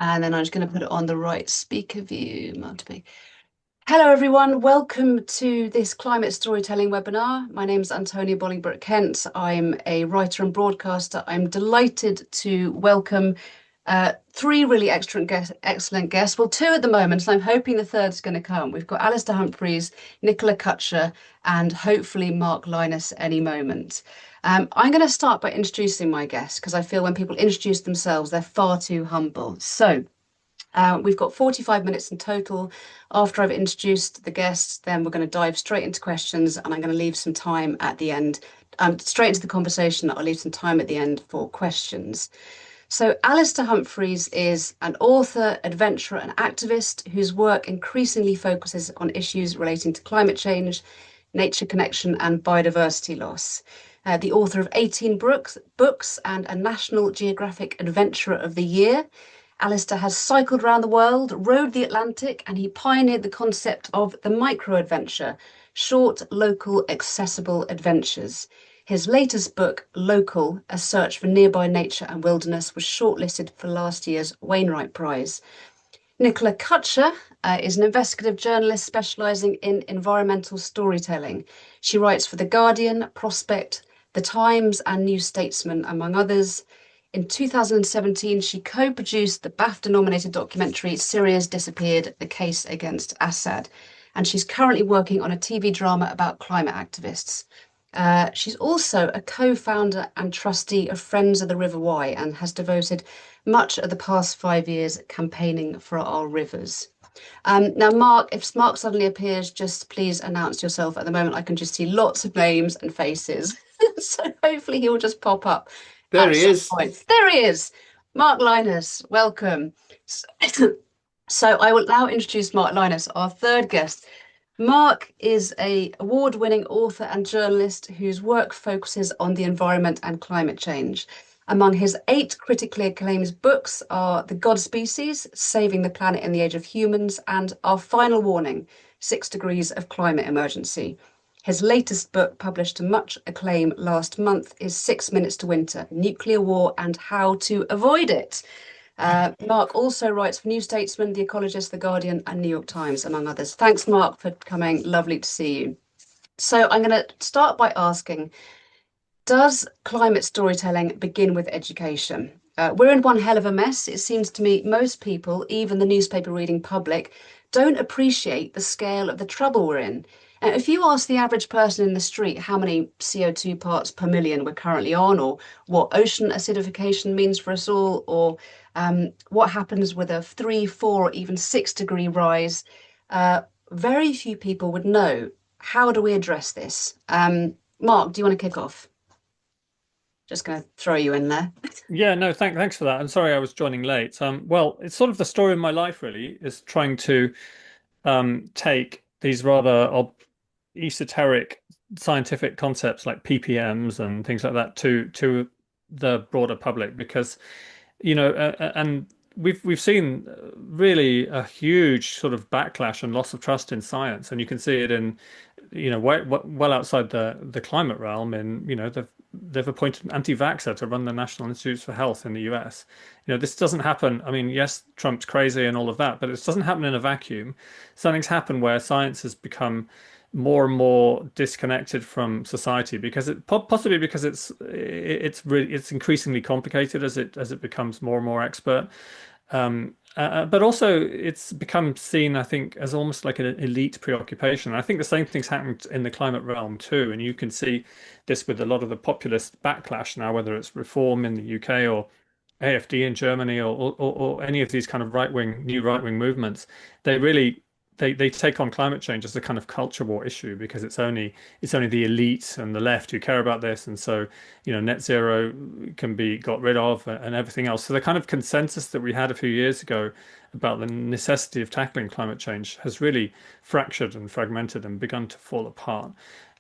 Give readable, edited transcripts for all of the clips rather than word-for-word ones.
And then I'm just going to put it on the right speaker view. Hello, everyone. Welcome to this climate storytelling webinar. My name is Antonia Bolingbroke-Kent. I'm a writer and broadcaster. I'm delighted to welcome three really excellent guests. Well, two at the moment, and I'm hoping the third is going to come. We've got Alastair Humphreys, Nicola Cutcher, and hopefully Mark Lynas any moment. I'm going to start by introducing my guests because I feel when people introduce themselves, they're far too humble. So we've got 45 minutes in total. After I've introduced the guests, then we're going to dive straight into questions, and I'm going to leave some time at the end, straight into the conversation. I'll leave some time at the end for questions. So, Alastair Humphreys is an author, adventurer, and activist whose work increasingly focuses on issues relating to climate change, nature connection, and biodiversity loss. The author of 18 books and a National Geographic Adventurer of the Year. Alastair has cycled around the world, rode the Atlantic, and he pioneered the concept of the micro-adventure, short, local, accessible adventures. His latest book, Local, A Search for Nearby Nature and Wilderness, was shortlisted for last year's Wainwright Prize. Nicola Cutcher is an investigative journalist specialising in environmental storytelling. She writes for The Guardian, Prospect, The Times, and New Statesman, among others. In 2017, she co-produced the BAFTA-nominated documentary Syria's Disappeared: The Case Against Assad, and she's currently working on a TV drama about climate activists. She's also a co-founder and trustee of Friends of the River Wye and has devoted much of the past 5 years campaigning for our rivers. Now, Mark, if Mark suddenly appears, just please announce yourself. At the moment, I can just see lots of names and faces. So hopefully he will just pop up There at he some is. point. There he is, Mark Lynas. Welcome. So I will now introduce Mark Lynas, our third guest. Mark is an award-winning author and journalist whose work focuses on the environment and climate change. Among his 8 critically acclaimed books are The God Species, Saving the Planet in the Age of Humans, and Our Final Warning, 6 Degrees of Climate Emergency. His latest book, published to much acclaim last month, is 6 Minutes to Winter, Nuclear War and How to Avoid It. Mark also writes for New Statesman, The Ecologist, The Guardian, and New York Times, among others. Thanks, Mark, for coming. Lovely to see you. So I'm going to start by asking, does climate storytelling begin with education? We're in one hell of a mess. It seems to me most people, even the newspaper reading public, don't appreciate the scale of the trouble we're in. If you ask the average person in the street how many CO2 parts per million we're currently on, or what ocean acidification means for us all, or what happens with a 3, 4, even 6 degree rise, very few people would know. How do we address this? Mark, do you want to kick off? Just going to throw you in there. Yeah, no, thanks for that. I'm sorry I was joining late. Well, it's sort of the story of my life, really, is trying to take these rather esoteric scientific concepts like ppms and things like that to the broader public, because and we've seen really a huge sort of backlash and loss of trust in science, and you can see it in well outside the climate realm. In they've appointed an anti-vaxxer to run the National Institutes for Health in the US. This doesn't happen. I mean, yes, Trump's crazy and all of that, but it doesn't happen in a vacuum. Something's happened where science has become more and more disconnected from society, because possibly because it's increasingly complicated as it becomes more and more expert. But also it's become seen, I think, as almost like an elite preoccupation. I think the same thing's happened in the climate realm too, and you can see this with a lot of the populist backlash now, whether it's Reform in the UK or AfD in Germany, or any of these kind of new right-wing movements. They really they take on climate change as a kind of culture war issue, because it's only the elite and the left who care about this, and so net zero can be got rid of and everything else. So the kind of consensus that we had a few years ago about the necessity of tackling climate change has really fractured and fragmented and begun to fall apart.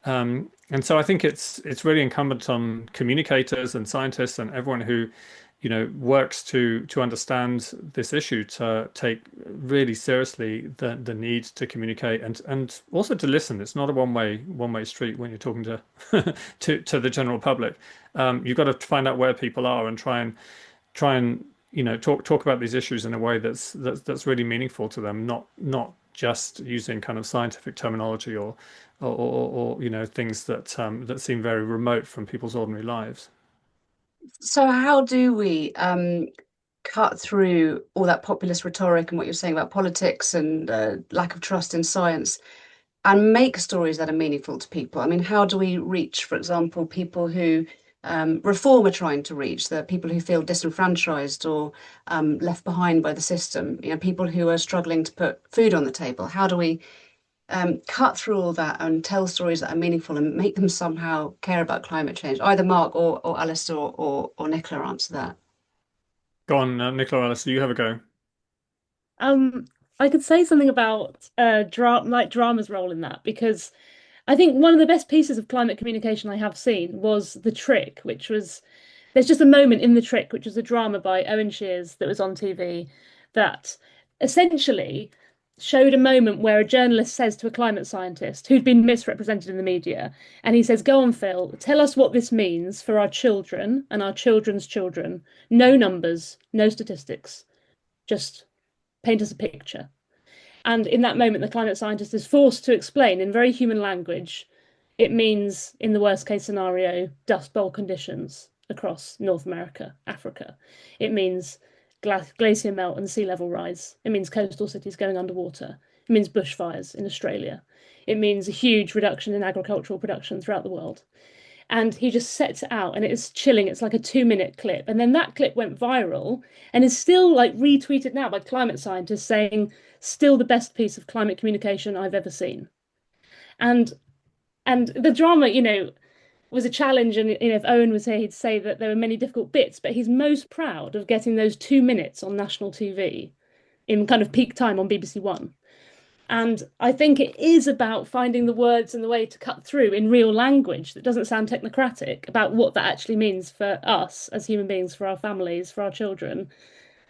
And so I think it's really incumbent on communicators and scientists and everyone who works to understand this issue, to take really seriously the need to communicate and also to listen. It's not a one way street when you're talking to to the general public. You've got to find out where people are and try and talk about these issues in a way that's really meaningful to them, not just using kind of scientific terminology or things that seem very remote from people's ordinary lives. So how do we cut through all that populist rhetoric and what you're saying about politics and lack of trust in science and make stories that are meaningful to people? I mean, how do we reach, for example, people who reform are trying to reach, the people who feel disenfranchised or left behind by the system, people who are struggling to put food on the table? How do we cut through all that and tell stories that are meaningful and make them somehow care about climate change? Either Mark or Alistair or Nicola answer that. Go on, Nicola, Alistair, you have a go. Um, I could say something about drama's role in that because I think one of the best pieces of climate communication I have seen was The Trick, which was there's just a moment in The Trick, which was a drama by Owen Shears that was on TV that essentially showed a moment where a journalist says to a climate scientist who'd been misrepresented in the media, and he says, "Go on, Phil, tell us what this means for our children and our children's children. No numbers, no statistics, just paint us a picture." And in that moment, the climate scientist is forced to explain in very human language it means, in the worst case scenario, dust bowl conditions across North America, Africa. It means glacier melt and sea level rise. It means coastal cities going underwater. It means bushfires in Australia. It means a huge reduction in agricultural production throughout the world. And he just sets it out, and it is chilling. It's like a 2 minute clip. And then that clip went viral and is still like retweeted now by climate scientists saying, still the best piece of climate communication I've ever seen. And the drama, was a challenge. And if Owen was here, he'd say that there were many difficult bits, but he's most proud of getting those 2 minutes on national TV in kind of peak time on BBC One. And I think it is about finding the words and the way to cut through in real language that doesn't sound technocratic about what that actually means for us as human beings, for our families, for our children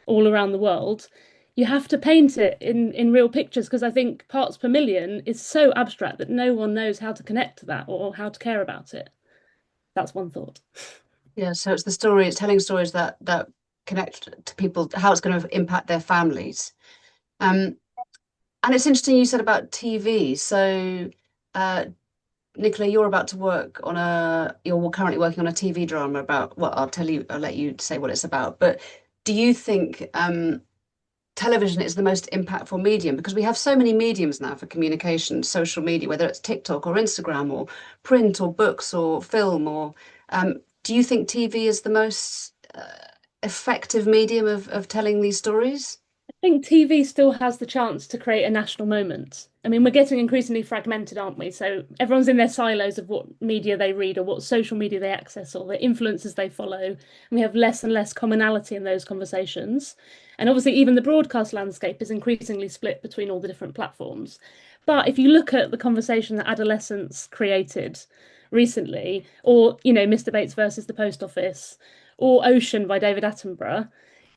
all around the world. You have to paint it in real pictures because I think parts per million is so abstract that no one knows how to connect to that or how to care about it. That's one thought. Yeah, so it's the story, it's telling stories that connect to people, how it's going to impact their families. And it's interesting you said about TV. So, Nicola, you're currently working on a TV drama about, well, I'll let you say what it's about. But do you think television is the most impactful medium? Because we have so many mediums now for communication, social media, whether it's TikTok or Instagram or print or books or film, or do you think TV is the most effective medium of telling these stories? I think TV still has the chance to create a national moment. I mean, we're getting increasingly fragmented, aren't we? So everyone's in their silos of what media they read or what social media they access or the influencers they follow. And we have less and less commonality in those conversations. And obviously, even the broadcast landscape is increasingly split between all the different platforms. But if you look at the conversation that adolescents created recently, or, Mr. Bates versus the Post Office, or Ocean by David Attenborough,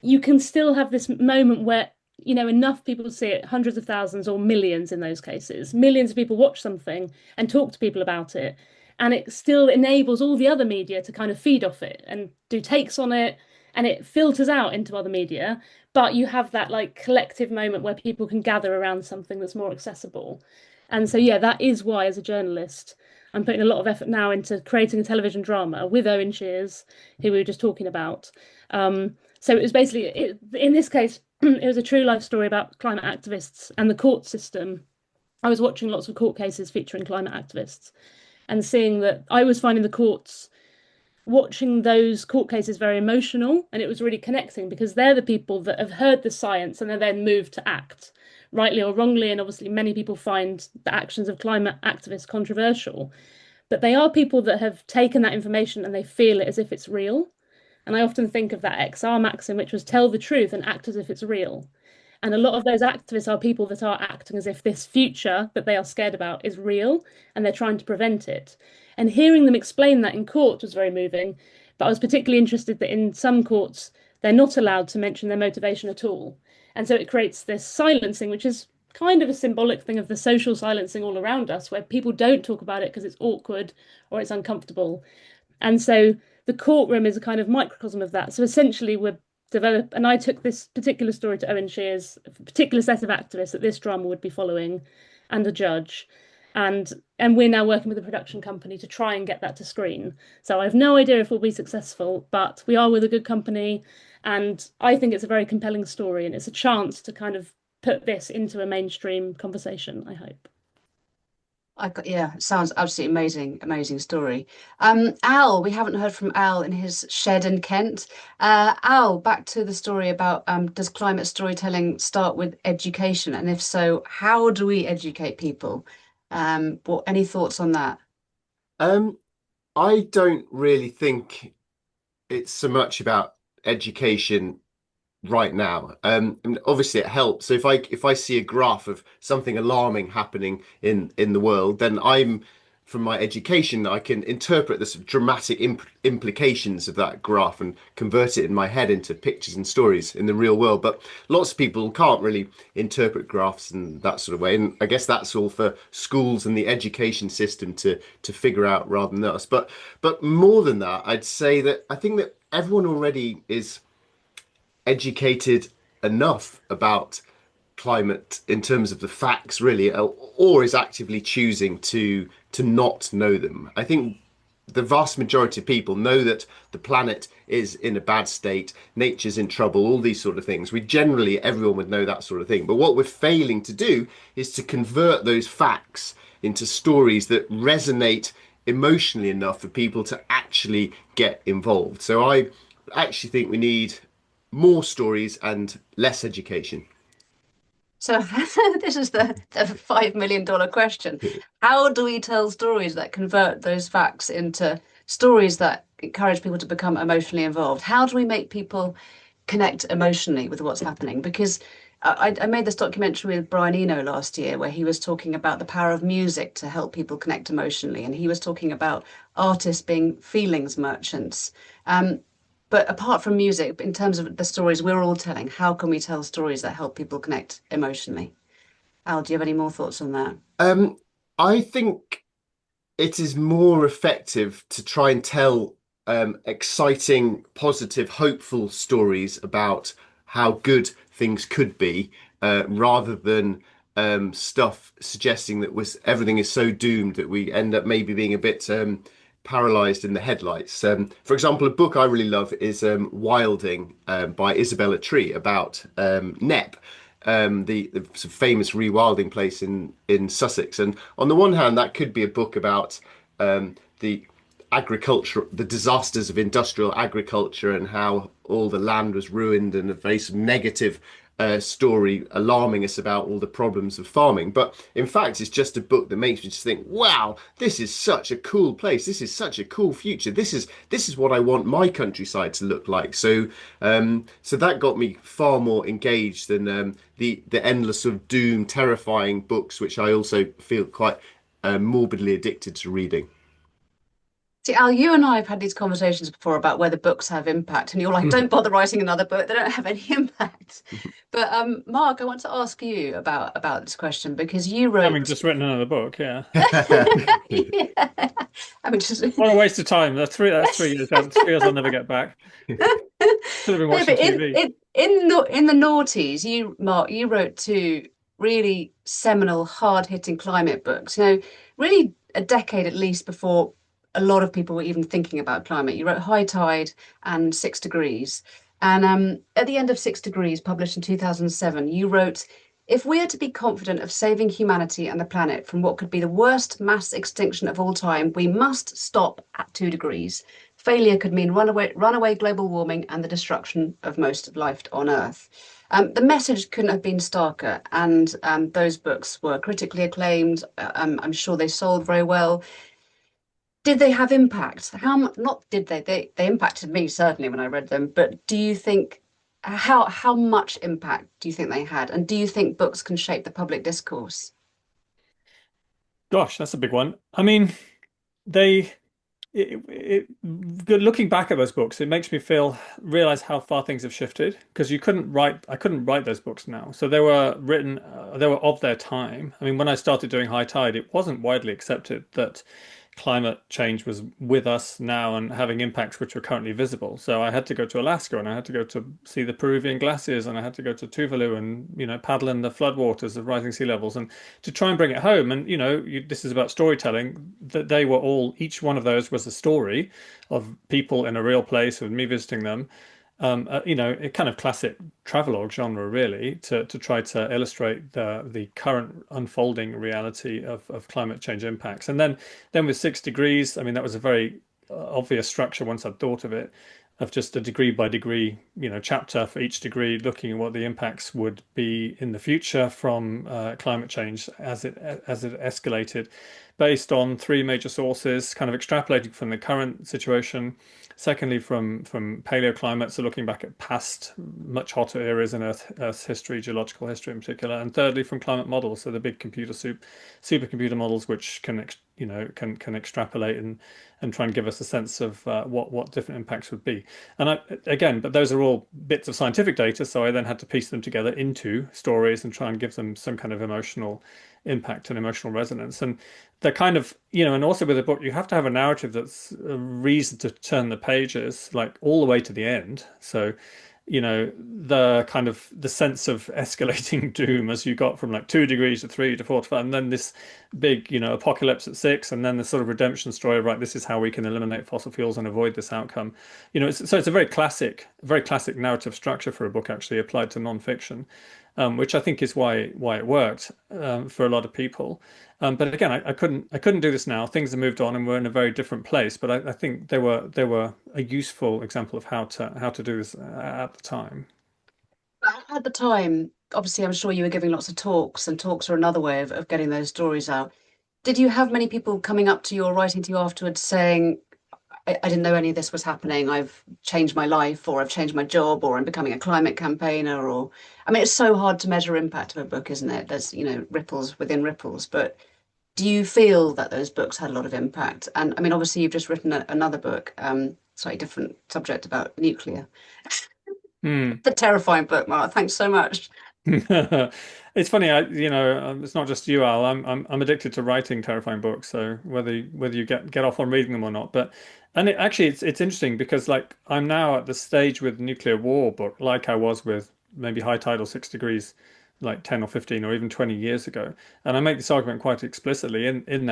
you can still have this moment where enough people see it, hundreds of thousands or millions in those cases, millions of people watch something and talk to people about it, and it still enables all the other media to kind of feed off it and do takes on it, and it filters out into other media, but you have that like collective moment where people can gather around something that's more accessible. And so yeah, that is why as a journalist I'm putting a lot of effort now into creating a television drama with Owen Shears, who we were just talking about. So it was basically, in this case, it was a true life story about climate activists and the court system. I was watching lots of court cases featuring climate activists and seeing that I was finding the courts, watching those court cases very emotional. And it was really connecting because they're the people that have heard the science and are then moved to act, rightly or wrongly. And obviously, many people find the actions of climate activists controversial. But they are people that have taken that information and they feel it as if it's real. And I often think of that XR maxim, which was tell the truth and act as if it's real. And a lot of those activists are people that are acting as if this future that they are scared about is real and they're trying to prevent it. And hearing them explain that in court was very moving. But I was particularly interested that in some courts, they're not allowed to mention their motivation at all. And so it creates this silencing, which is kind of a symbolic thing of the social silencing all around us, where people don't talk about it because it's awkward or it's uncomfortable. And so the courtroom is a kind of microcosm of that. So essentially, we're develop, and I took this particular story to Owen Shear's particular set of activists that this drama would be following, and a judge, and we're now working with a production company to try and get that to screen. So I have no idea if we'll be successful, but we are with a good company, and I think it's a very compelling story, and it's a chance to kind of put this into a mainstream conversation, I hope. Yeah, it sounds absolutely amazing story. Al, we haven't heard from Al in his shed in Kent. Al, back to the story about does climate storytelling start with education? And if so, how do we educate people? Any thoughts on that? I don't really think it's so much about education right now. And obviously it helps. So if I see a graph of something alarming happening in the world, then from my education, I can interpret the sort of dramatic implications of that graph and convert it in my head into pictures and stories in the real world. But lots of people can't really interpret graphs in that sort of way. And I guess that's all for schools and the education system to figure out rather than us. But more than that, I'd say that I think that everyone already is educated enough about climate in terms of the facts, really, or is actively choosing to not know them. I think the vast majority of people know that the planet is in a bad state, nature's in trouble, all these sort of things. Everyone would know that sort of thing. But what we're failing to do is to convert those facts into stories that resonate emotionally enough for people to actually get involved. So I actually think we need more stories and less education. So this is the $5 million question. How do we tell stories that convert those facts into stories that encourage people to become emotionally involved? How do we make people connect emotionally with what's happening? Because I made this documentary with Brian Eno last year where he was talking about the power of music to help people connect emotionally. And he was talking about artists being feelings merchants. But apart from music, in terms of the stories we're all telling, how can we tell stories that help people connect emotionally? Al, do you have any more thoughts on that? I think it is more effective to try and tell exciting, positive, hopeful stories about how good things could be, rather than stuff suggesting that everything is so doomed that we end up maybe being a bit paralyzed in the headlights. For example, a book I really love is Wilding by Isabella Tree about Knepp. The sort of famous rewilding place in Sussex. And on the one hand, that could be a book about the agriculture, the disasters of industrial agriculture, and how all the land was ruined, and a very sort of negative story alarming us about all the problems of farming. But in fact, it's just a book that makes me just think, wow, this is such a cool place. This is such a cool future. This is what I want my countryside to look like. So so that got me far more engaged than the endless sort of doom, terrifying books, which I also feel quite morbidly addicted to reading. See, Al, you and I have had these conversations before about whether books have impact, and you're like, don't bother writing another book; they don't have any impact. But Mark, I want to ask you about this question because you Having wrote. just written another book, yeah. Yeah. I mean, just What a waste of time. That's 3 years. 3 years I'll never get back. Should have been No, watching but TV. in the noughties, Mark, you wrote two really seminal, hard-hitting climate books. You know, really a decade at least before a lot of people were even thinking about climate. You wrote High Tide and 6 Degrees. And at the end of 6 Degrees, published in 2007, you wrote, if we are to be confident of saving humanity and the planet from what could be the worst mass extinction of all time, we must stop at 2 degrees. Failure could mean runaway global warming and the destruction of most of life on Earth. The message couldn't have been starker, and those books were critically acclaimed. I'm sure they sold very well. Did they have impact? How much? Not did they? They impacted me certainly when I read them. But do you think how much impact do you think they had? And do you think books can shape the public discourse? Gosh, that's a big one. I mean, they looking back at those books, it makes me realize how far things have shifted because I couldn't write those books now. So they were written, they were of their time. I mean, when I started doing High Tide, it wasn't widely accepted that climate change was with us now and having impacts which were currently visible. So I had to go to Alaska, and I had to go to see the Peruvian glaciers, and I had to go to Tuvalu and, paddle in the floodwaters of rising sea levels, and to try and bring it home. And, this is about storytelling, that they were all, each one of those was a story of people in a real place with me visiting them. A kind of classic travelogue genre, really, to try to illustrate the current unfolding reality of climate change impacts. And then with 6 degrees, I mean, that was a very obvious structure once I'd thought of it, of just a degree by degree, chapter for each degree, looking at what the impacts would be in the future from climate change as it escalated, based on three major sources, kind of extrapolating from the current situation. Secondly, from paleoclimate, so looking back at past much hotter eras in Earth's history, geological history in particular. And thirdly, from climate models, so the big supercomputer models, which can extrapolate and try and give us a sense of what different impacts would be. And but those are all bits of scientific data, so I then had to piece them together into stories and try and give them some kind of emotional impact and emotional resonance. And they're kind of, and also with a book, you have to have a narrative that's a reason to turn the pages, like all the way to the end. So, the kind of the sense of escalating doom as you got from like 2 degrees to 3 to 4 to 5, and then this big, apocalypse at 6, and then the sort of redemption story, right? This is how we can eliminate fossil fuels and avoid this outcome. So it's a very classic narrative structure for a book, actually applied to nonfiction, which I think is why it worked for a lot of people. But again, I couldn't do this now. Things have moved on, and we're in a very different place. But I think they were a useful example of how to do this at the time. At the time, obviously, I'm sure you were giving lots of talks, and talks are another way of getting those stories out. Did you have many people coming up to you or writing to you afterwards saying, I didn't know any of this was happening, I've changed my life, or I've changed my job, or I'm becoming a climate campaigner, or I mean, it's so hard to measure impact of a book, isn't it? There's, ripples within ripples. But do you feel that those books had a lot of impact? And I mean, obviously, you've just written another book, slightly different subject, about nuclear. The terrifying book, Mark. Thanks so much. It's funny, it's not just you, Al. I'm addicted to writing terrifying books. So whether you get off on reading them or not, actually it's interesting because like I'm now at the stage with nuclear war book, like I was with maybe High Tidal 6 degrees, like 10 or 15 or even 20 years ago, and I make this argument quite explicitly in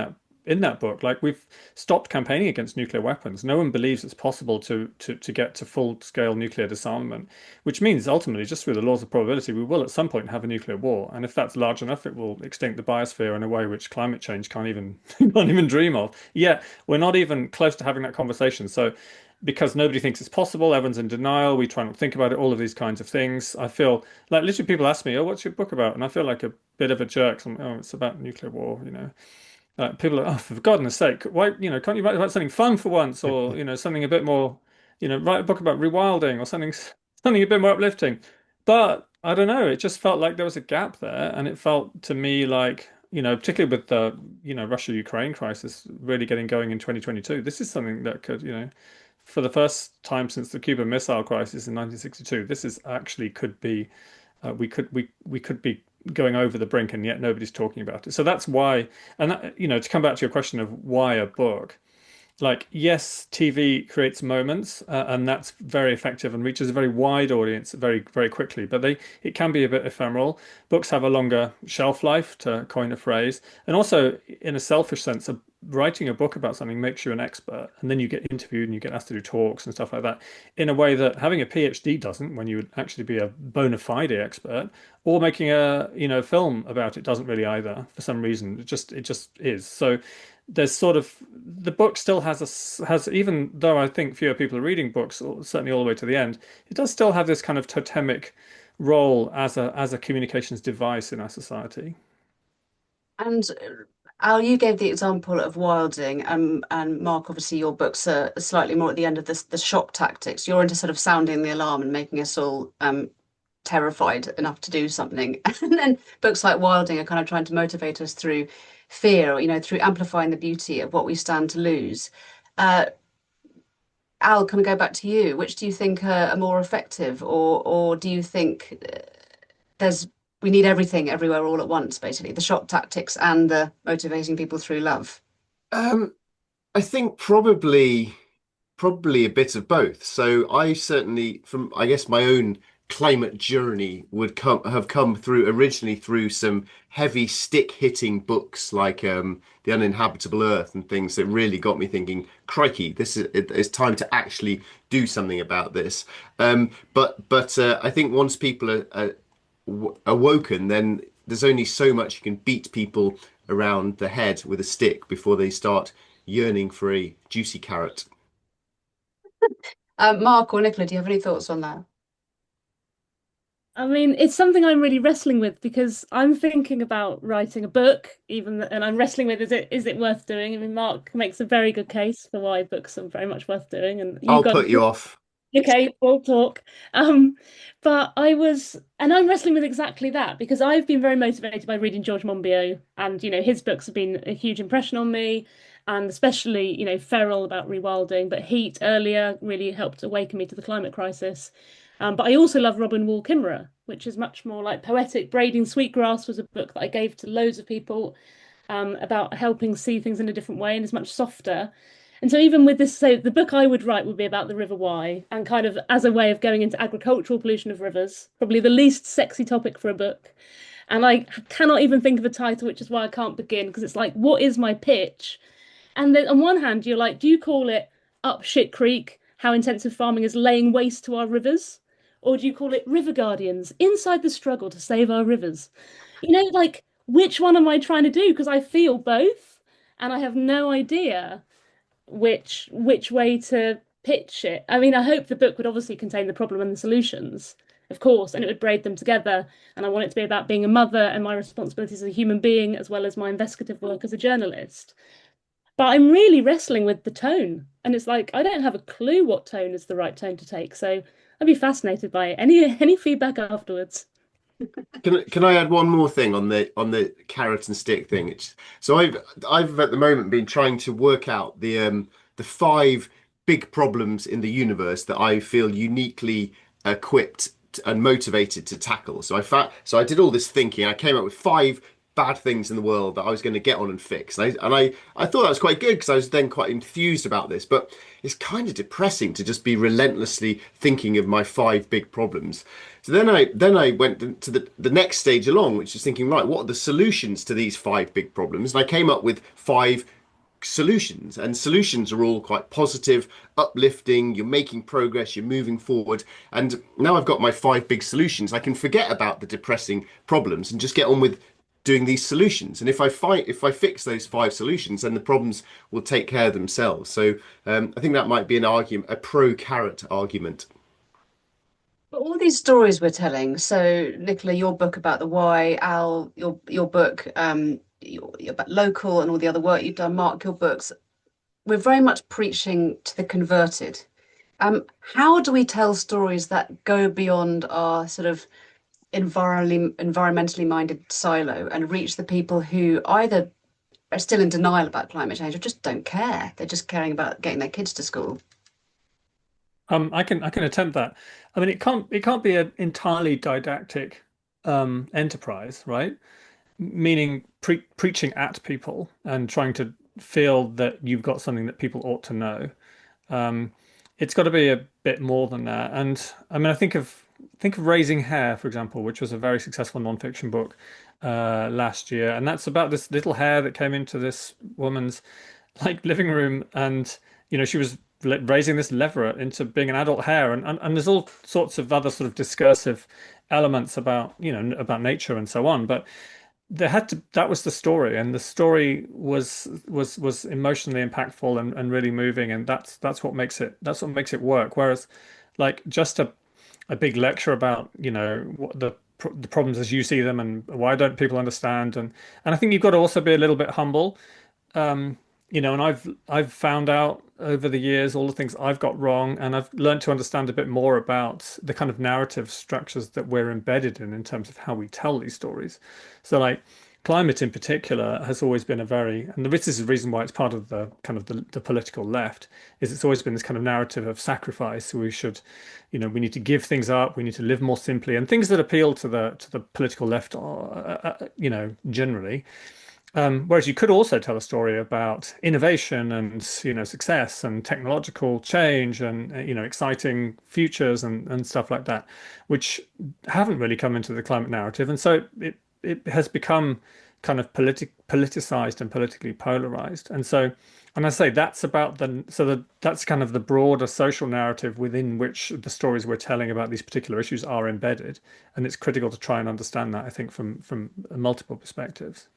that book. Like, we've stopped campaigning against nuclear weapons. No one believes it's possible to get to full-scale nuclear disarmament, which means ultimately, just through the laws of probability, we will at some point have a nuclear war. And if that's large enough, it will extinct the biosphere in a way which climate change can't even dream of. Yet we're not even close to having that conversation. So because nobody thinks it's possible, everyone's in denial, we try not to think about it, all of these kinds of things. I feel like literally people ask me, oh, what's your book about? And I feel like a bit of a jerk. So oh, it's about nuclear war. People are, oh, for goodness sake, why, can't you write about something fun for once, or, something a bit more, write a book about rewilding or something a bit more uplifting. But I don't know, it just felt like there was a gap there. And it felt to me like, particularly with the, Russia-Ukraine crisis really getting going in 2022, this is something that could, for the first time since the Cuban Missile Crisis in 1962, this is actually could be, we could be going over the brink, and yet nobody's talking about it. So that's why, and that, to come back to your question of why a book, like, yes, TV creates moments, and that's very effective and reaches a very wide audience very, very quickly, but it can be a bit ephemeral. Books have a longer shelf life, to coin a phrase. And also, in a selfish sense, writing a book about something makes you an expert, and then you get interviewed and you get asked to do talks and stuff like that, in a way that having a PhD doesn't, when you would actually be a bona fide expert, or making a film about it doesn't really either, for some reason. It just is. So there's sort of, the book still has, even though I think fewer people are reading books, or certainly all the way to the end, it does still have this kind of totemic role as a communications device in our society. And Al, you gave the example of wilding, and Mark, obviously your books are slightly more at the end of the shock tactics. You're into sort of sounding the alarm and making us all terrified enough to do something. And then books like Wilding are kind of trying to motivate us through fear, or, through amplifying the beauty of what we stand to lose. Al, can we go back to you? Which do you think are more effective, or do you think we need everything everywhere all at once, basically, the shock tactics and the motivating people through love? I think probably a bit of both. So I certainly, from I guess my own climate journey, would come through originally through some heavy stick hitting books like The Uninhabitable Earth and things that really got me thinking, crikey, it's time to actually do something about this. But I think once people are awoken, then there's only so much you can beat people around the head with a stick before they start yearning for a juicy carrot. Mark or Nicola, do you have any thoughts on that? I mean, it's something I'm really wrestling with because I'm thinking about writing a book, and I'm wrestling with is it worth doing? I mean, Mark makes a very good case for why books are very much worth doing, and you I'll got put you off. okay, we'll talk. Um, but and I'm wrestling with exactly that because I've been very motivated by reading George Monbiot, and his books have been a huge impression on me, and especially Feral about rewilding, but Heat earlier really helped awaken me to the climate crisis. But I also love Robin Wall Kimmerer, which is much more like poetic. Braiding Sweetgrass was a book that I gave to loads of people about helping see things in a different way and is much softer. And so even with this, so the book I would write would be about the River Wye and kind of as a way of going into agricultural pollution of rivers, probably the least sexy topic for a book. And I cannot even think of a title, which is why I can't begin, because it's like, what is my pitch? And then on one hand, you're like, do you call it Up Shit Creek, how intensive farming is laying waste to our rivers? Or do you call it River Guardians, inside the struggle to save our rivers? Like, which one am I trying to do? Because I feel both, and I have no idea which way to pitch it. I mean, I hope the book would obviously contain the problem and the solutions, of course, and it would braid them together. And I want it to be about being a mother and my responsibilities as a human being, as well as my investigative work as a journalist. But I'm really wrestling with the tone. And it's like, I don't have a clue what tone is the right tone to take. So I'd be fascinated by any feedback afterwards. Can I add one more thing on the carrot and stick thing? So I've at the moment been trying to work out the five big problems in the universe that I feel uniquely equipped and motivated to tackle. So I did all this thinking. I came up with five bad things in the world that I was going to get on and fix. And I thought that was quite good because I was then quite enthused about this. But it's kind of depressing to just be relentlessly thinking of my five big problems. So then I went to the next stage along, which is thinking, right, what are the solutions to these five big problems? And I came up with five solutions, and solutions are all quite positive, uplifting. You're making progress, you're moving forward. And now I've got my five big solutions. I can forget about the depressing problems and just get on with doing these solutions. And if I fix those five solutions, then the problems will take care of themselves. So I think that might be an argument, a pro carrot argument. But all these stories we're telling, so Nicola, your book about the why, Al, your book, your about local and all the other work you've done, Mark, your books, we're very much preaching to the converted. How do we tell stories that go beyond our sort of environmentally minded silo and reach the people who either are still in denial about climate change or just don't care? They're just caring about getting their kids to school. I can attempt that. I mean, it can't be an entirely didactic enterprise, right? Meaning preaching at people and trying to feel that you've got something that people ought to know. Um, it's got to be a bit more than that. And I mean, I think of Raising Hare, for example, which was a very successful nonfiction book last year, and that's about this little hare that came into this woman's like living room, and she was raising this leveret into being an adult hare, and there's all sorts of other sort of discursive elements about about nature and so on, but that was the story, and the story was emotionally impactful and really moving, and that's what makes it work. Whereas like just a big lecture about what the problems as you see them and why don't people understand, and I think you've got to also be a little bit humble. And I've found out over the years all the things I've got wrong, and I've learned to understand a bit more about the kind of narrative structures that we're embedded in terms of how we tell these stories. So like climate in particular has always been a very, and this is the reason why it's part of the kind of the political left, is it's always been this kind of narrative of sacrifice. We should, we need to give things up, we need to live more simply, and things that appeal to the political left are, generally. Whereas you could also tell a story about innovation and success and technological change and exciting futures and stuff like that, which haven't really come into the climate narrative, and so it has become kind of politicized and politically polarized. And I say that's about that's kind of the broader social narrative within which the stories we're telling about these particular issues are embedded, and it's critical to try and understand that, I think, from multiple perspectives.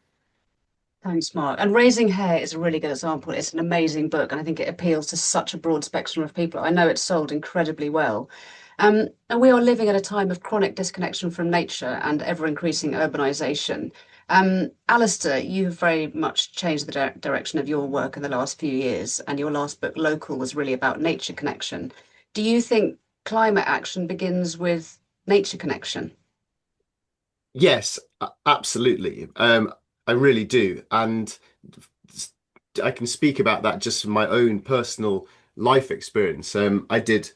Thanks, Mark. And Raising Hair is a really good example. It's an amazing book, and I think it appeals to such a broad spectrum of people. I know it's sold incredibly well. And we are living at a time of chronic disconnection from nature and ever increasing urbanisation. Alastair, you have very much changed the direction of your work in the last few years, and your last book, Local, was really about nature connection. Do you think climate action begins with nature connection? Yes, absolutely. I really do. And I can speak about that just from my own personal life experience. I did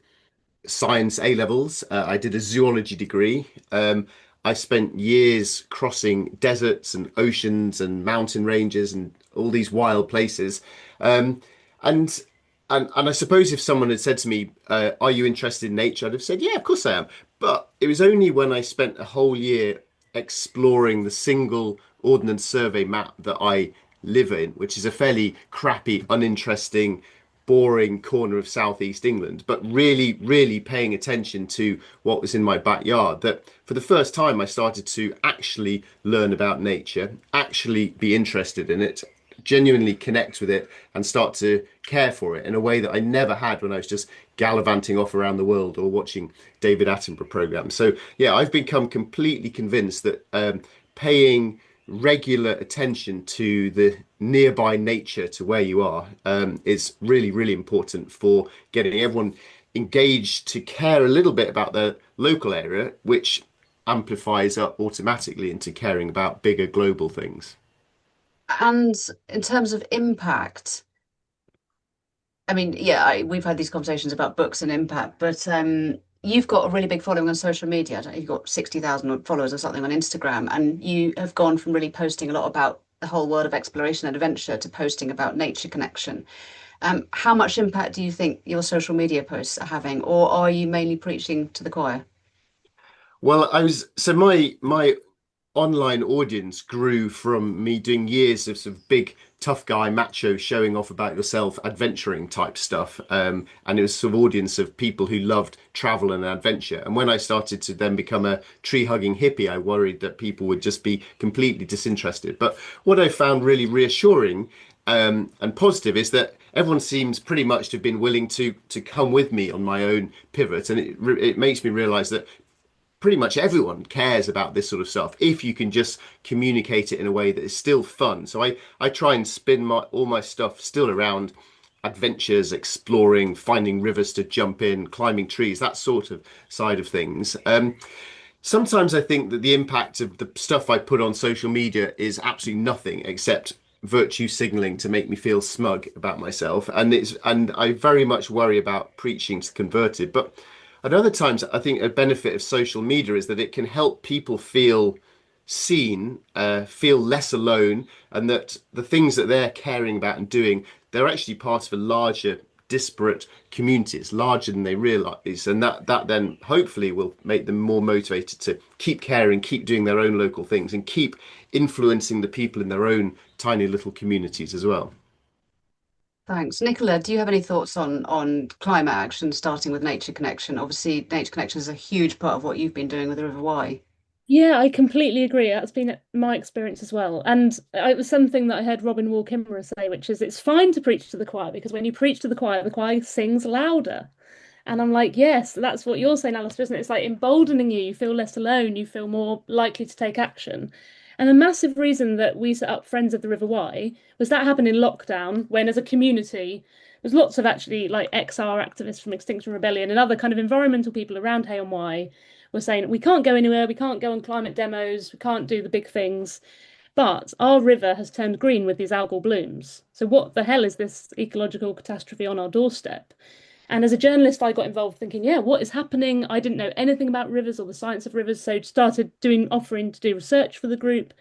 science A levels. I did a zoology degree. I spent years crossing deserts and oceans and mountain ranges and all these wild places. Um, and and I suppose if someone had said to me, "Are you interested in nature?" I'd have said, "Yeah, of course I am." But it was only when I spent a whole year exploring the single Ordnance Survey map that I live in, which is a fairly crappy, uninteresting, boring corner of southeast England, but really, really paying attention to what was in my backyard, that for the first time I started to actually learn about nature, actually be interested in it, genuinely connect with it, and start to care for it in a way that I never had when I was just gallivanting off around the world or watching David Attenborough programs. So yeah, I've become completely convinced that paying regular attention to the nearby nature to where you are is really, really important for getting everyone engaged to care a little bit about their local area, which amplifies up automatically into caring about bigger global things. And in terms of impact, I mean, yeah, we've had these conversations about books and impact, but you've got a really big following on social media. I don't know, you've got 60,000 followers or something on Instagram, and you have gone from really posting a lot about the whole world of exploration and adventure to posting about nature connection. How much impact do you think your social media posts are having, or are you mainly preaching to the choir? Well, I was so my online audience grew from me doing years of sort of big tough guy macho showing off about yourself adventuring type stuff, and it was sort of audience of people who loved travel and adventure. And when I started to then become a tree hugging hippie, I worried that people would just be completely disinterested. But what I found really reassuring and positive is that everyone seems pretty much to have been willing to come with me on my own pivot, and it makes me realize that pretty much everyone cares about this sort of stuff if you can just communicate it in a way that is still fun. So I try and spin all my stuff still around adventures, exploring, finding rivers to jump in, climbing trees, that sort of side of things. Sometimes I think that the impact of the stuff I put on social media is absolutely nothing except virtue signaling to make me feel smug about myself. And I very much worry about preaching to the converted. But at other times, I think a benefit of social media is that it can help people feel seen, feel less alone, and that the things that they're caring about and doing, they're actually part of a larger, disparate community. It's larger than they realize, and that then hopefully will make them more motivated to keep caring, keep doing their own local things, and keep influencing the people in their own tiny little communities as well. Thanks. Nicola, do you have any thoughts on climate action, starting with nature connection? Obviously, nature connection is a huge part of what you've been doing with the River Wye. Yeah, I completely agree. That's been my experience as well. And it was something that I heard Robin Wall Kimmerer say, which is it's fine to preach to the choir because when you preach to the choir sings louder. And I'm like, yes, that's what you're saying, Alice, isn't it? It's like emboldening you. You feel less alone. You feel more likely to take action. And the massive reason that we set up Friends of the River Wye was that happened in lockdown when, as a community, there's lots of actually like XR activists from Extinction Rebellion and other kind of environmental people around Hay on Wye were saying we can't go anywhere, we can't go on climate demos, we can't do the big things. But our river has turned green with these algal blooms. So what the hell is this ecological catastrophe on our doorstep? And as a journalist, I got involved thinking, yeah, what is happening? I didn't know anything about rivers or the science of rivers, so started offering to do research for the group.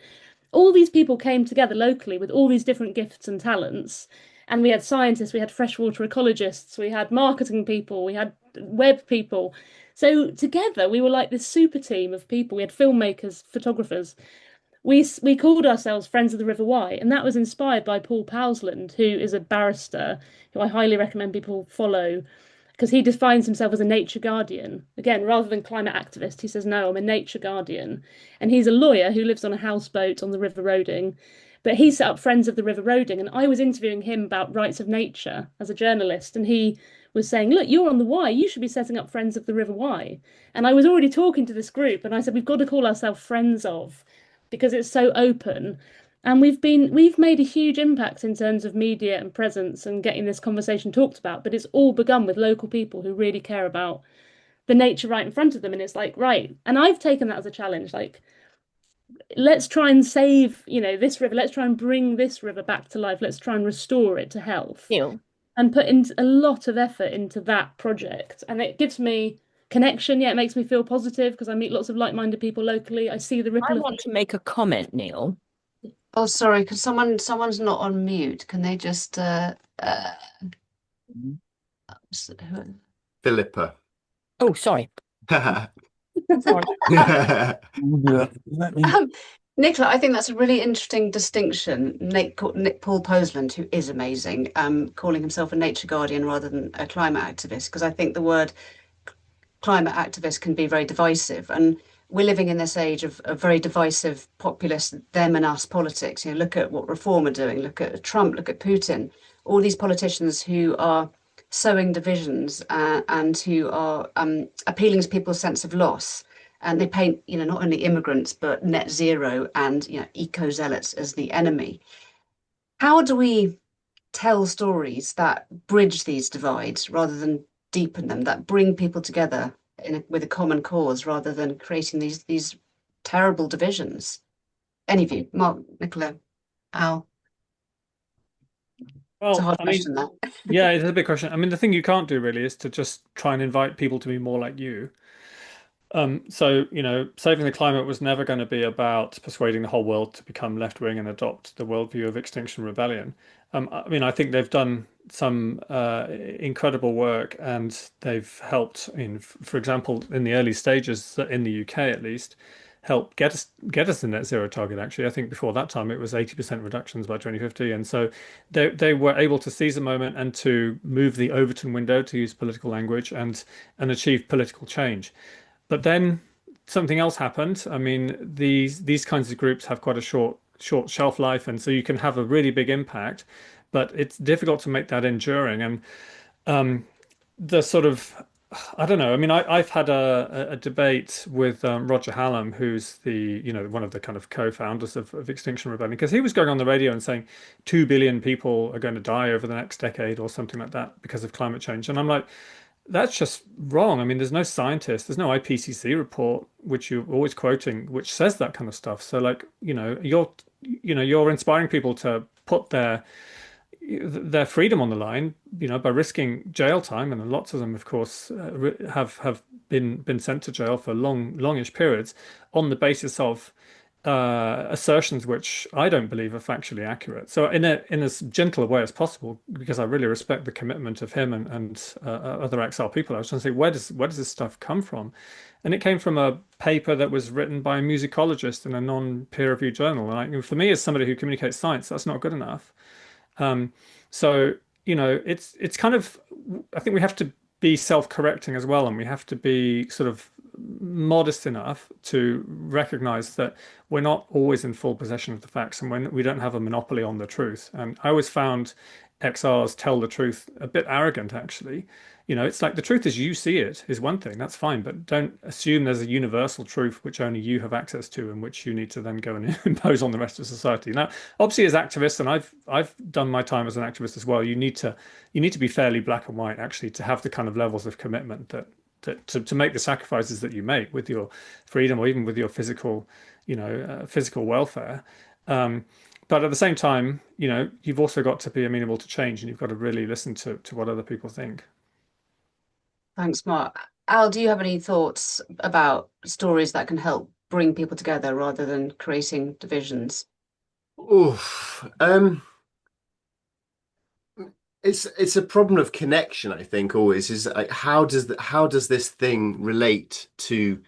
all these people came together locally with all these different gifts and talents. And we had scientists, we had freshwater ecologists, we had marketing people, we had web people. So together we were like this super team of people. We had filmmakers, photographers. We called ourselves Friends of the River Wye, and that was inspired by Paul Powsland, who is a barrister who I highly recommend people follow because he defines himself as a nature guardian. Again, rather than climate activist, he says, no, I'm a nature guardian. And he's a lawyer who lives on a houseboat on the River Roding. But he set up Friends of the River Roding, and I was interviewing him about rights of nature as a journalist, and he was saying, look, you're on the Wye, you should be setting up Friends of the River Wye. And I was already talking to this group, and I said, we've got to call ourselves Friends of, because it's so open. And we've made a huge impact in terms of media and presence and getting this conversation talked about, but it's all begun with local people who really care about the nature right in front of them. And it's like, right. And I've taken that as a challenge, like, let's try and save, this river, let's try and bring this river back to life, let's try and restore it to health. And put in a lot of effort into that project. And it gives me connection. Yeah, it makes me feel positive because I meet lots of like-minded people locally. I see the I ripple want to make a comment, Neil. Oh, sorry, because someone's not on mute. Can they just Philippa. Oh, sorry. Sorry. Nicola, I think that's a really interesting distinction. Nick Paul Posland, who is amazing, calling himself a nature guardian rather than a climate activist, because I think the word climate activist can be very divisive, and we're living in this age of very divisive populist them and us politics. Look at what Reform are doing, look at Trump, look at Putin, all these politicians who are sowing divisions and who are appealing to people's sense of loss. And they paint, not only immigrants, but net zero and, eco-zealots as the enemy. How do we tell stories that bridge these divides rather than deepen them, that bring people together with a common cause rather than creating these terrible divisions? Any of you, Mark, Nicola, Al? It's a Well, hard I mean, question, that. yeah, it's a big question. I mean, the thing you can't do really is to just try and invite people to be more like you. So, saving the climate was never going to be about persuading the whole world to become left-wing and adopt the worldview of Extinction Rebellion. I mean, I think they've done some incredible work, and they've helped for example, in the early stages, in the UK at least, help get us the net zero target. Actually, I think before that time it was 80% reductions by 2050, and so they were able to seize a moment and to move the Overton window, to use political language, and achieve political change. But then something else happened. I mean, these kinds of groups have quite a short shelf life, and so you can have a really big impact, but it's difficult to make that enduring. And the sort of, I don't know. I mean, I've had a debate with Roger Hallam, who's one of the kind of co-founders of Extinction Rebellion, because he was going on the radio and saying 2 billion people are going to die over the next decade or something like that because of climate change. And I'm like, that's just wrong. I mean, there's no scientist, there's no IPCC report, which you're always quoting, which says that kind of stuff. So like, you're inspiring people to put their freedom on the line, by risking jail time, and lots of them, of course, have been sent to jail for longish periods on the basis of assertions which I don't believe are factually accurate. So in as gentle a way as possible, because I really respect the commitment of him and other XR people, I was trying to say, where does this stuff come from? And it came from a paper that was written by a musicologist in a non-peer-reviewed journal. And for me, as somebody who communicates science, that's not good enough. So it's kind of, I think we have to be self-correcting as well, and we have to be sort of modest enough to recognize that we're not always in full possession of the facts, and when we don't have a monopoly on the truth. And I always found XRs tell the truth a bit arrogant, actually. It's like the truth as you see it is one thing, that's fine, but don't assume there's a universal truth which only you have access to and which you need to then go and impose on the rest of society. Now, obviously, as activists, and I've done my time as an activist as well, you need to be fairly black and white, actually, to have the kind of levels of commitment that to make the sacrifices that you make with your freedom, or even with your physical welfare. But at the same time, you've also got to be amenable to change, and you've got to really listen to what other people think. Thanks, Mark. Al, do you have any thoughts about stories that can help bring people together rather than creating divisions? Oof. It's a problem of connection, I think, always is like, how does this thing relate to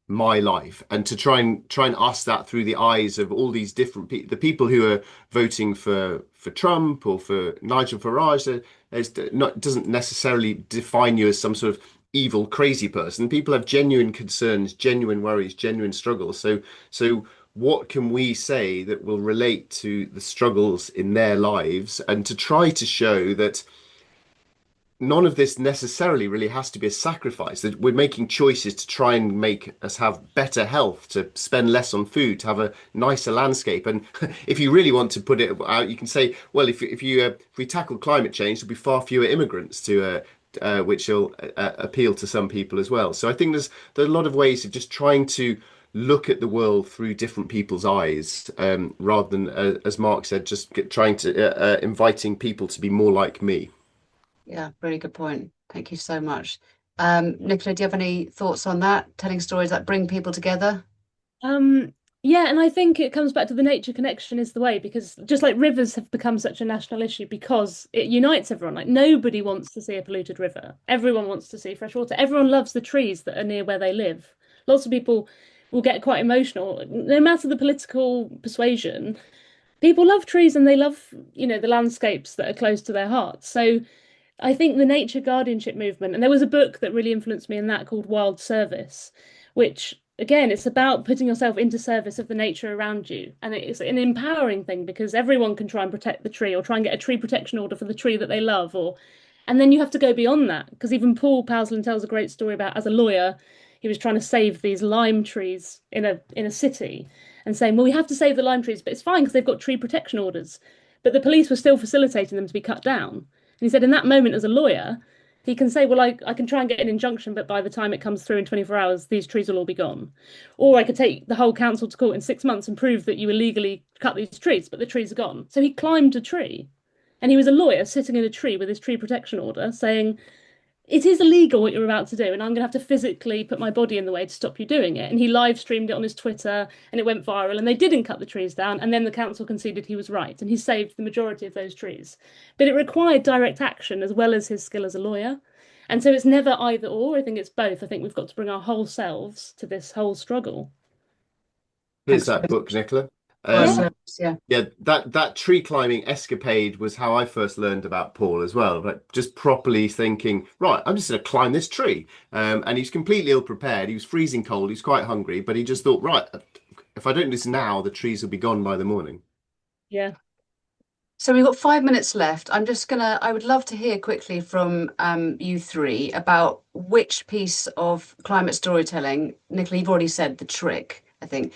my life, and to try and ask that through the eyes of all these different people, the people who are voting for Trump or for Nigel Farage. Doesn't necessarily define you as some sort of evil crazy person. People have genuine concerns, genuine worries, genuine struggles. So what can we say that will relate to the struggles in their lives, and to try to show that none of this necessarily really has to be a sacrifice, that we're making choices to try and make us have better health, to spend less on food, to have a nicer landscape. And if you really want to put it out, you can say, well, if we tackle climate change, there'll be far fewer immigrants to which will appeal to some people as well. So I think there's a lot of ways of just trying to look at the world through different people's eyes, rather than, as Mark said, just trying to inviting people to be more like me. Yeah, really good point. Thank you so much. Nicola, do you have any thoughts on that? Telling stories that bring people together? Um, yeah, and I think it comes back to the nature connection is the way, because just like rivers have become such a national issue because it unites everyone. Like nobody wants to see a polluted river. Everyone wants to see fresh water. Everyone loves the trees that are near where they live. Lots of people will get quite emotional, no matter the political persuasion. People love trees and they love, the landscapes that are close to their hearts. So I think the nature guardianship movement, and there was a book that really influenced me in that called Wild Service, which again, it's about putting yourself into service of the nature around you. And it's an empowering thing because everyone can try and protect the tree or try and get a tree protection order for the tree that they love, or and then you have to go beyond that because even Paul Powslin tells a great story about as a lawyer, he was trying to save these lime trees in a city and saying, well, we have to save the lime trees, but it's fine because they've got tree protection orders. But the police were still facilitating them to be cut down. And he said, in that moment, as a lawyer, he can say, well, I can try and get an injunction, but by the time it comes through in 24 hours, these trees will all be gone. Or I could take the whole council to court in 6 months and prove that you illegally cut these trees, but the trees are gone. So he climbed a tree. And he was a lawyer sitting in a tree with his tree protection order saying, it is illegal what you're about to do, and I'm going to have to physically put my body in the way to stop you doing it. And he live streamed it on his Twitter, and it went viral, and they didn't cut the trees down. And then the council conceded he was right, and he saved the majority of those trees. But it required direct action as well as his skill as a lawyer. And so it's never either or. I think it's both. I think we've got to bring our whole selves to this whole struggle. Here's Thanks that very book, much. Nicola. Wild Yeah. Service, yeah. Yeah, that tree climbing escapade was how I first learned about Paul as well. But just properly thinking, right, I'm just going to climb this tree. And he's completely ill prepared. He was freezing cold. He was quite hungry, but he just thought, right, if I don't do this now, the trees will be gone by the morning. Yeah. So we've got 5 minutes left. I would love to hear quickly from you three about which piece of climate storytelling, Nicola, you've already said the trick, I think,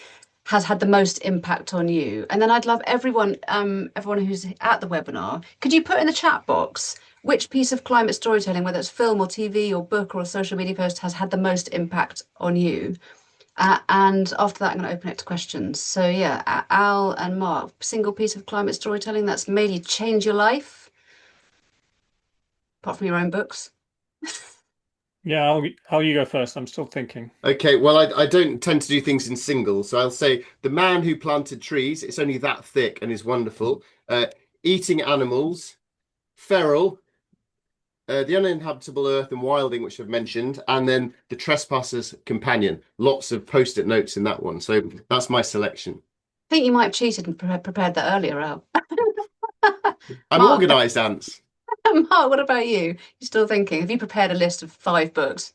has had the most impact on you. And then I'd love everyone who's at the webinar, could you put in the chat box which piece of climate storytelling, whether it's film or TV or book or a social media post, has had the most impact on you? And after that, I'm going to open it to questions. So yeah, Al and Mark, single piece of climate storytelling that's made you change your life, apart from your own books. Yeah, I'll you go first. I'm still thinking. Okay, well, I don't tend to do things in singles, so I'll say The Man Who Planted Trees. It's only that thick and is wonderful. Eating Animals, Feral, The Uninhabitable Earth and Wilding, which I've mentioned, and then The Trespasser's Companion. Lots of post-it notes in that one, so that's my selection. I think you might have cheated and prepared that earlier, Al. I'm Mark, organised, Ants. Mark, what about you? You still thinking? Have you prepared a list of 5 books?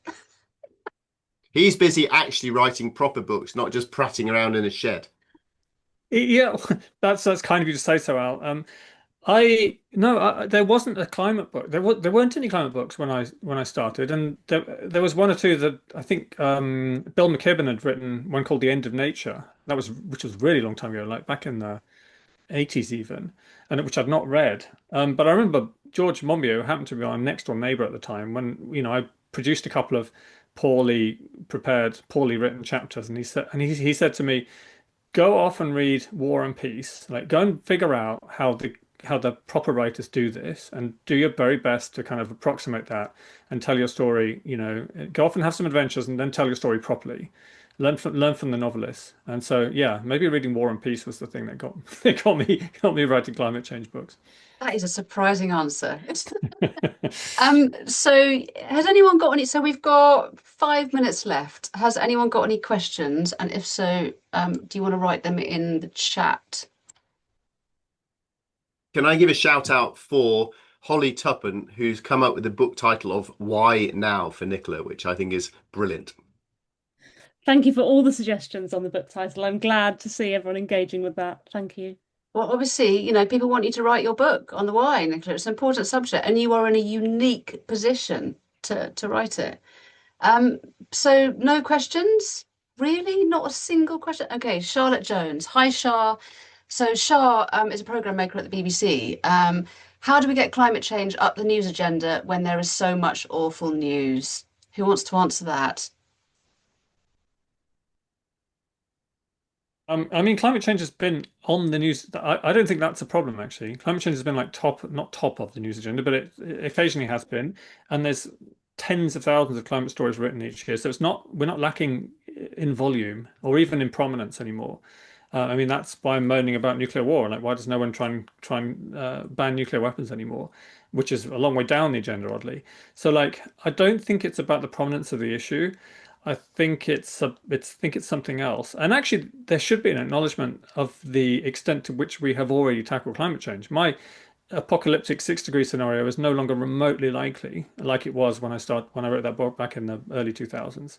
He's busy actually writing proper books, not just prattling around in a shed. Yeah, that's kind of you to say so, Al. I no, there wasn't a climate book. There weren't any climate books when I started, and there was one or two that I think Bill McKibben had written one called The End of Nature. Which was a really long time ago, like back in the 80s even, and which I'd not read. But I remember George Monbiot happened to be my next door neighbor at the time when I produced a couple of poorly prepared, poorly written chapters, and he said to me, go off and read War and Peace. Like, go and figure out how the proper writers do this, and do your very best to kind of approximate that and tell your story. Go off and have some adventures, and then tell your story properly. learn from the novelists. And so, yeah, maybe reading War and Peace was the thing that got that got me writing climate change books. That is a surprising answer. So has anyone got any? So we've got 5 minutes left. Has anyone got any questions? And if so, do you want to write them in the chat? Can I give a shout out for Holly Tuppen, who's come up with the book title of Why Now for Nicola, which I think is brilliant. Thank you for all the suggestions on the book title. I'm glad to see everyone engaging with that. Thank you. Well, obviously, people want you to write your book on the why, Nicola. It's an important subject, and you are in a unique position to write it. So no questions? Really? Not a single question? Okay, Charlotte Jones. Hi, Shah. So Shah is a program maker at the BBC. How do we get climate change up the news agenda when there is so much awful news? Who wants to answer that? I mean, climate change has been on the news. I don't think that's a problem, actually. Climate change has been like not top of the news agenda, but it occasionally has been. And there's tens of thousands of climate stories written each year. So we're not lacking in volume or even in prominence anymore. I mean, that's why I'm moaning about nuclear war. Like, why does no one try and ban nuclear weapons anymore? Which is a long way down the agenda, oddly. So, like, I don't think it's about the prominence of the issue. I think it's something else. And actually, there should be an acknowledgement of the extent to which we have already tackled climate change. My apocalyptic 6-degree scenario is no longer remotely likely, like it was when I wrote that book back in the early 2000s,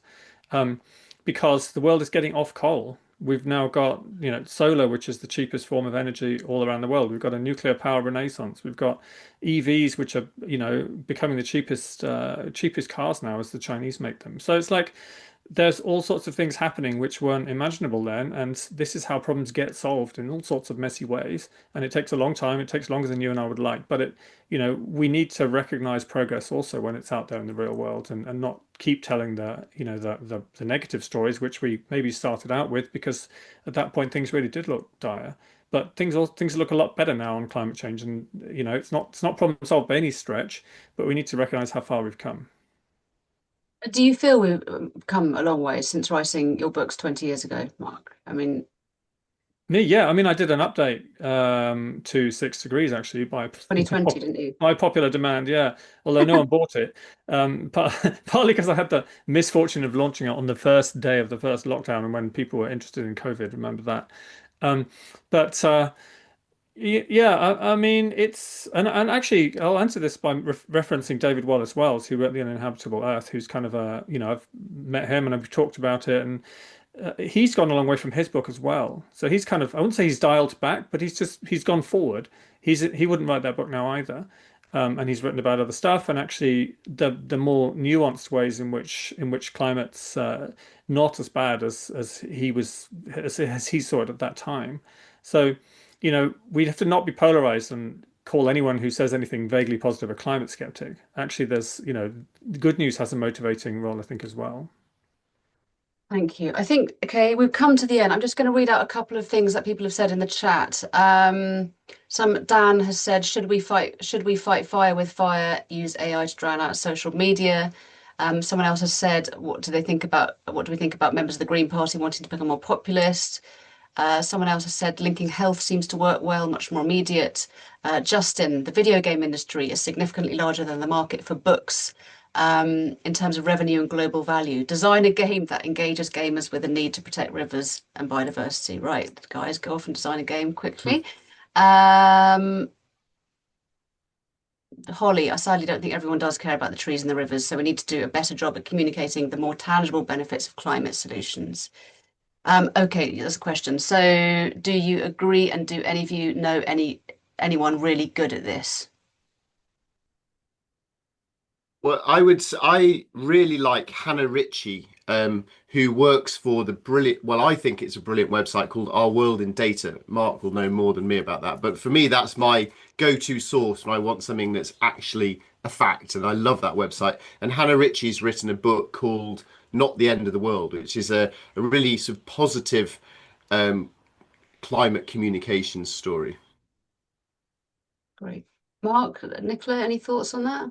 because the world is getting off coal. We've now got, solar, which is the cheapest form of energy all around the world. We've got a nuclear power renaissance. We've got EVs, which are, becoming the cheapest cars now as the Chinese make them. So it's like there's all sorts of things happening which weren't imaginable then, and this is how problems get solved in all sorts of messy ways. And it takes a long time. It takes longer than you and I would like, but we need to recognize progress also when it's out there in the real world, and not keep telling the negative stories which we maybe started out with, because at that point things really did look dire. But things look a lot better now on climate change, and it's not problem solved by any stretch, but we need to recognize how far we've come. Do you feel we've come a long way since writing your books 20 years ago, Mark? I mean, Me, yeah. I mean, I did an update to 6 degrees actually 2020, didn't you? by popular demand, yeah. Although no one bought it, partly because I had the misfortune of launching it on the first day of the first lockdown, and when people were interested in COVID, remember that. Um, but Yeah, I mean, and actually, I'll answer this by referencing David Wallace Wells, who wrote The Uninhabitable Earth, who's kind of I've met him and I've talked about it, and he's gone a long way from his book as well. So he's kind of, I wouldn't say he's dialed back, but he's gone forward. He wouldn't write that book now either. And he's written about other stuff, and actually the more nuanced ways in which climate's not as bad as he saw it at that time. So, we have to not be polarized and call anyone who says anything vaguely positive a climate skeptic. Actually, good news has a motivating role, I think, as well. Thank you. I think, okay, we've come to the end. I'm just going to read out a couple of things that people have said in the chat. Dan has said, should we fight fire with fire, use AI to drown out social media? Someone else has said, what do we think about members of the Green Party wanting to become more populist? Someone else has said linking health seems to work well, much more immediate. Justin, the video game industry is significantly larger than the market for books. In terms of revenue and global value. Design a game that engages gamers with a need to protect rivers and biodiversity. Right, guys, go off and design a game quickly. Holly, I sadly don't think everyone does care about the trees and the rivers, so we need to do a better job at communicating the more tangible benefits of climate solutions. Okay, there's a question. So do you agree, and do any of you know anyone really good at this? Well, I really like Hannah Ritchie, who works for the brilliant, well, I think it's a brilliant website called Our World in Data. Mark will know more than me about that. But for me, that's my go-to source when I want something that's actually a fact. And I love that website. And Hannah Ritchie's written a book called Not the End of the World, which is a really sort of positive climate communications story. Great. Mark, Nicola, any thoughts on that?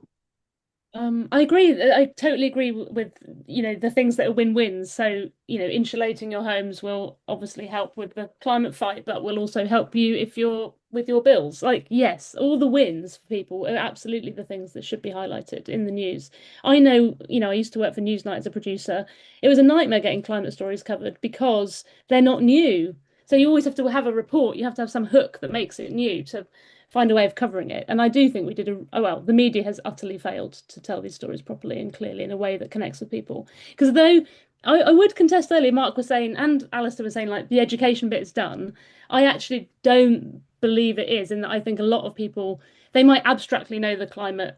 I agree. I totally agree with, the things that are win-wins. So, insulating your homes will obviously help with the climate fight, but will also help you if you're with your bills. Like, yes, all the wins for people are absolutely the things that should be highlighted in the news. I know, I used to work for Newsnight as a producer. It was a nightmare getting climate stories covered because they're not new. So you always have to have a report. You have to have some hook that makes it new to find a way of covering it. And I do think we did the media has utterly failed to tell these stories properly and clearly in a way that connects with people. Because though I would contest earlier, Mark was saying, and Alastair was saying, like, the education bit is done. I actually don't believe it is, and I think a lot of people, they might abstractly know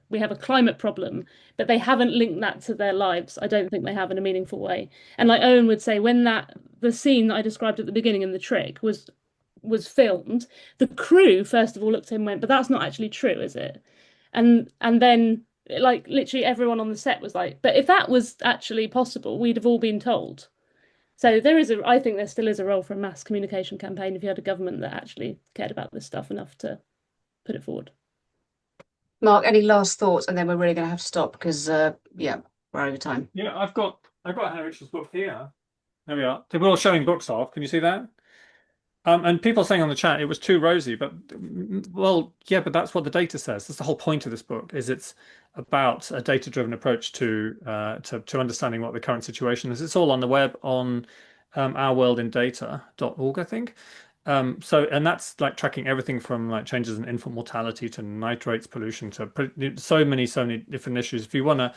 we have a climate problem, but they haven't linked that to their lives. I don't think they have in a meaningful way. And like Owen would say, when the scene that I described at the beginning in the trick was filmed, the crew first of all looked at him and went, but that's not actually true, is it? And then like literally everyone on the set was like, but if that was actually possible, we'd have all been told. So I think there still is a role for a mass communication campaign if you had a government that actually cared about this stuff enough to put it forward. Mark, any last thoughts? And then we're really going to have to stop because, yeah, we're over time. Yeah, I've got Hannah Richards' book here. There we are. They were all showing books off. Can you see that? And people saying on the chat it was too rosy, but well, yeah, but that's what the data says. That's the whole point of this book, is it's about a data-driven approach to understanding what the current situation is. It's all on the web on ourworldindata.org, I think. And that's like tracking everything from like changes in infant mortality to nitrates pollution to so many different issues. If you want to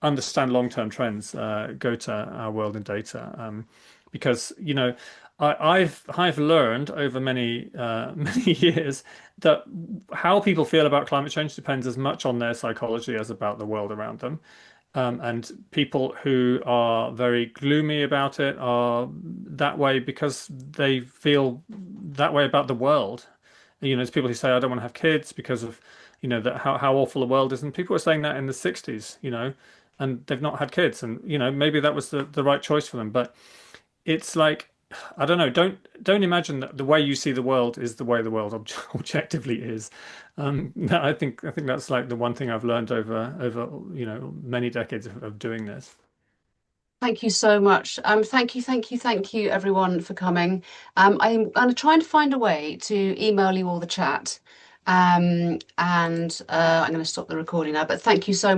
understand long-term trends, go to Our World in Data, because I've learned over many many years that how people feel about climate change depends as much on their psychology as about the world around them. And people who are very gloomy about it are that way because they feel that way about the world. There's people who say, I don't want to have kids because of, that how awful the world is. And people were saying that in the 60s, and they've not had kids. And, maybe that was the right choice for them. But it's like, I don't know, don't imagine that the way you see the world is the way the world objectively is. I think that's like the one thing I've learned over many decades of doing this. Thank you so much. Thank you, everyone, for coming. I'm going to try and find a way to email you all the chat. And I'm going to stop the recording now. But thank you so much.